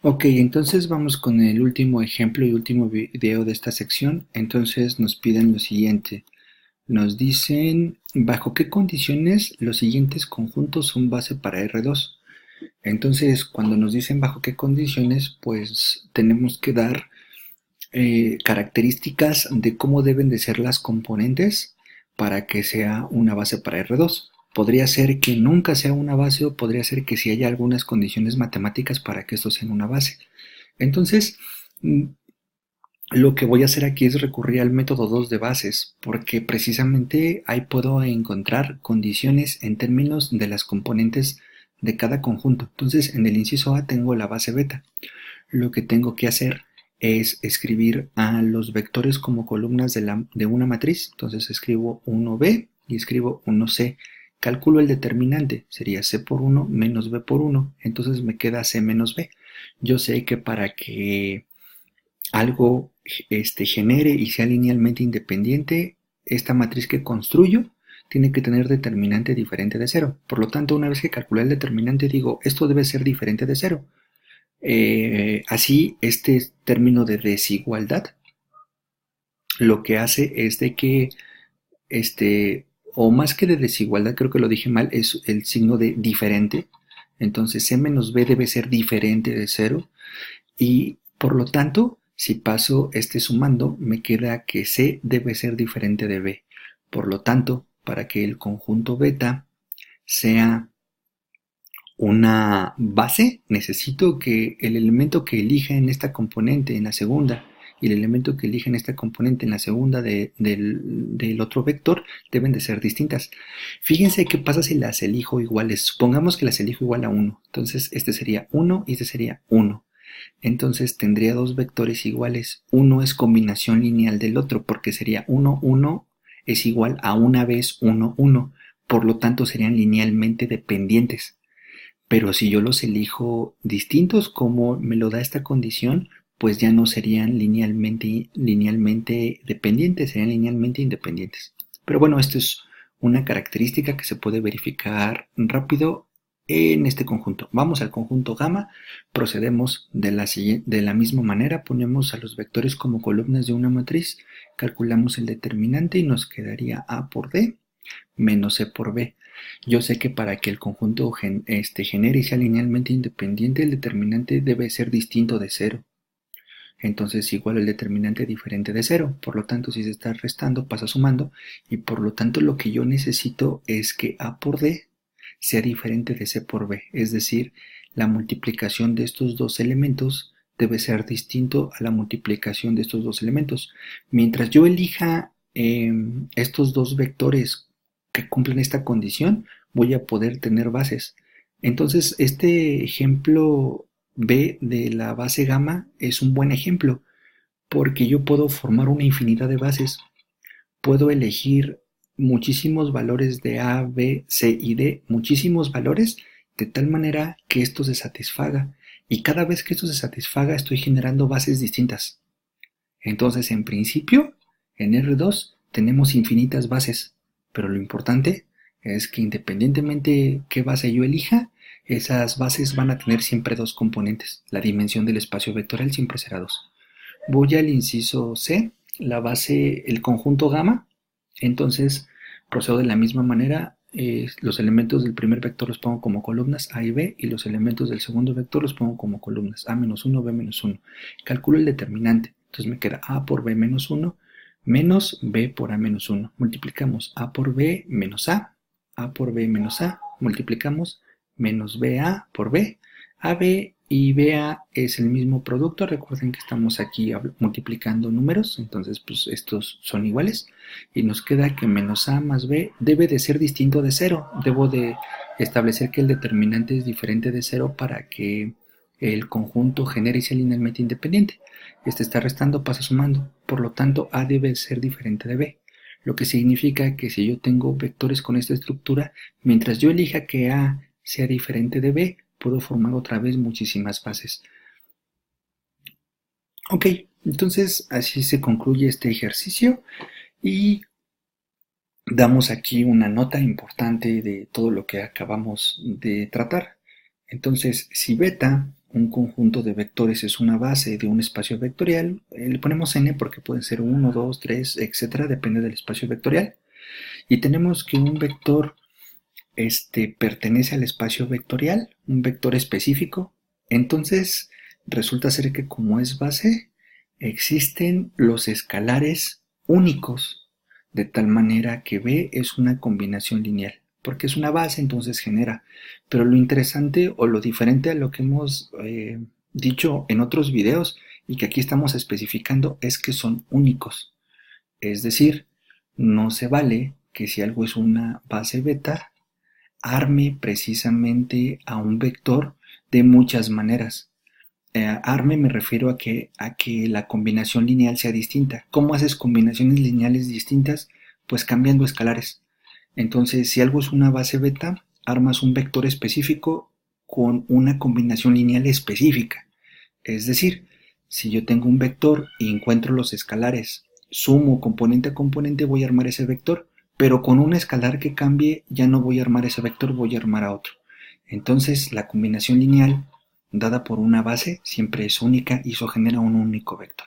Ok, entonces vamos con el último ejemplo y último video de esta sección. Entonces nos piden lo siguiente. Nos dicen, ¿bajo qué condiciones los siguientes conjuntos son base para R2? Entonces, cuando nos dicen bajo qué condiciones, pues tenemos que dar características de cómo deben de ser las componentes para que sea una base para R2. Podría ser que nunca sea una base o podría ser que si haya algunas condiciones matemáticas para que esto sea una base. Entonces, lo que voy a hacer aquí es recurrir al método 2 de bases, porque precisamente ahí puedo encontrar condiciones en términos de las componentes de cada conjunto. Entonces, en el inciso A tengo la base beta. Lo que tengo que hacer es escribir a los vectores como columnas de una matriz. Entonces escribo 1b y escribo 1c. Calculo el determinante, sería c por 1 menos b por 1, entonces me queda c menos b. Yo sé que para que algo genere y sea linealmente independiente, esta matriz que construyo tiene que tener determinante diferente de cero. Por lo tanto, una vez que calculé el determinante, digo, esto debe ser diferente de cero. Así, este término de desigualdad lo que hace es de que, o más que de desigualdad, creo que lo dije mal, es el signo de diferente. Entonces, c menos b debe ser diferente de cero. Y por lo tanto, si paso este sumando, me queda que C debe ser diferente de B. Por lo tanto, para que el conjunto beta sea una base, necesito que el elemento que elija en esta componente en la segunda y el elemento que elija en esta componente en la segunda del otro vector deben de ser distintas. Fíjense qué pasa si las elijo iguales. Supongamos que las elijo igual a 1. Entonces este sería 1 y este sería 1. Entonces tendría dos vectores iguales. Uno es combinación lineal del otro porque sería 1, 1 es igual a una vez 1, 1. Por lo tanto serían linealmente dependientes. Pero si yo los elijo distintos como me lo da esta condición, pues ya no serían linealmente dependientes, serían linealmente independientes. Pero bueno, esto es una característica que se puede verificar rápido en este conjunto. Vamos al conjunto gamma, procedemos de la misma manera, ponemos a los vectores como columnas de una matriz, calculamos el determinante y nos quedaría A por D menos C por B. Yo sé que para que el conjunto genere y sea linealmente independiente, el determinante debe ser distinto de cero. Entonces igual el determinante diferente de cero. Por lo tanto, si se está restando, pasa sumando. Y por lo tanto, lo que yo necesito es que A por D sea diferente de C por B. Es decir, la multiplicación de estos dos elementos debe ser distinto a la multiplicación de estos dos elementos. Mientras yo elija estos dos vectores que cumplen esta condición, voy a poder tener bases. Entonces, este ejemplo B de la base gamma es un buen ejemplo porque yo puedo formar una infinidad de bases. Puedo elegir muchísimos valores de A, B, C y D, muchísimos valores, de tal manera que esto se satisfaga. Y cada vez que esto se satisfaga, estoy generando bases distintas. Entonces, en principio, en R2 tenemos infinitas bases, pero lo importante es que independientemente qué base yo elija, esas bases van a tener siempre dos componentes. La dimensión del espacio vectorial siempre será 2. Voy al inciso C, la base, el conjunto gamma. Entonces procedo de la misma manera. Los elementos del primer vector los pongo como columnas A y B y los elementos del segundo vector los pongo como columnas A-1, B-1. Calculo el determinante. Entonces me queda A por B menos 1 menos B por A menos 1. Multiplicamos A por B menos A por B menos A. Multiplicamos menos BA por B. AB y BA es el mismo producto. Recuerden que estamos aquí multiplicando números, entonces pues estos son iguales. Y nos queda que menos A más B debe de ser distinto de 0. Debo de establecer que el determinante es diferente de 0 para que el conjunto genere y sea linealmente independiente. Este está restando, pasa sumando. Por lo tanto, A debe ser diferente de B. Lo que significa que si yo tengo vectores con esta estructura, mientras yo elija que A sea diferente de B, puedo formar otra vez muchísimas bases. Ok, entonces así se concluye este ejercicio y damos aquí una nota importante de todo lo que acabamos de tratar. Entonces, si beta un conjunto de vectores es una base de un espacio vectorial, le ponemos n porque pueden ser 1, 2, 3, etcétera, depende del espacio vectorial. Y tenemos que un vector pertenece al espacio vectorial, un vector específico. Entonces resulta ser que como es base, existen los escalares únicos, de tal manera que B es una combinación lineal, porque es una base, entonces genera. Pero lo interesante o lo diferente a lo que hemos dicho en otros videos y que aquí estamos especificando es que son únicos. Es decir, no se vale que si algo es una base beta, arme precisamente a un vector de muchas maneras. Arme me refiero a que la combinación lineal sea distinta. ¿Cómo haces combinaciones lineales distintas? Pues cambiando escalares. Entonces, si algo es una base beta, armas un vector específico con una combinación lineal específica. Es decir, si yo tengo un vector y encuentro los escalares, sumo componente a componente, voy a armar ese vector, pero con un escalar que cambie ya no voy a armar ese vector, voy a armar a otro. Entonces, la combinación lineal dada por una base siempre es única y eso genera un único vector.